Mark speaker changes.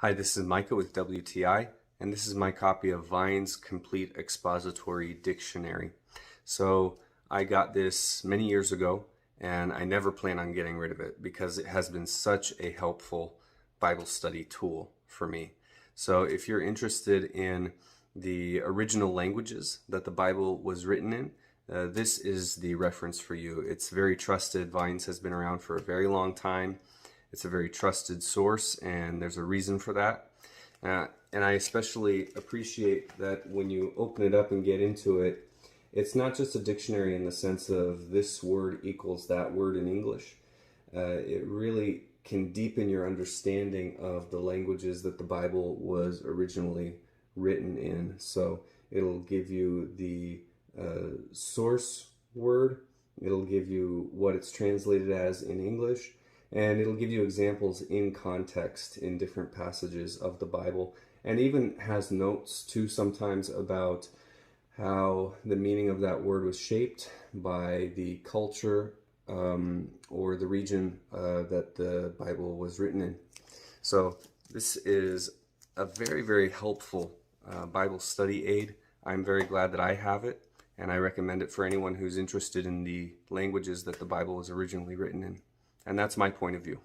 Speaker 1: Hi, this is Micah with WTI, and this is my copy of Vine's Complete Expository Dictionary. So I got this many years ago, and I never plan on getting rid of it because it has been such a helpful Bible study tool for me. So if you're interested in the original languages that the Bible was written in, this is the reference for you. It's very trusted. Vines has been around for a very long time. It's a very trusted source, and there's a reason for that. And I especially appreciate that when you open it up and get into it, it's not just a dictionary in the sense of this word equals that word in English. It really can deepen your understanding of the languages that the Bible was originally written in. So it'll give you the source word, it'll give you what it's translated as in English, and it'll give you examples in context in different passages of the Bible, and even has notes too sometimes about how the meaning of that word was shaped by the culture or the region that the Bible was written in. So this is a very, very helpful Bible study aid. I'm very glad that I have it, and I recommend it for anyone who's interested in the languages that the Bible was originally written in. And that's my point of view.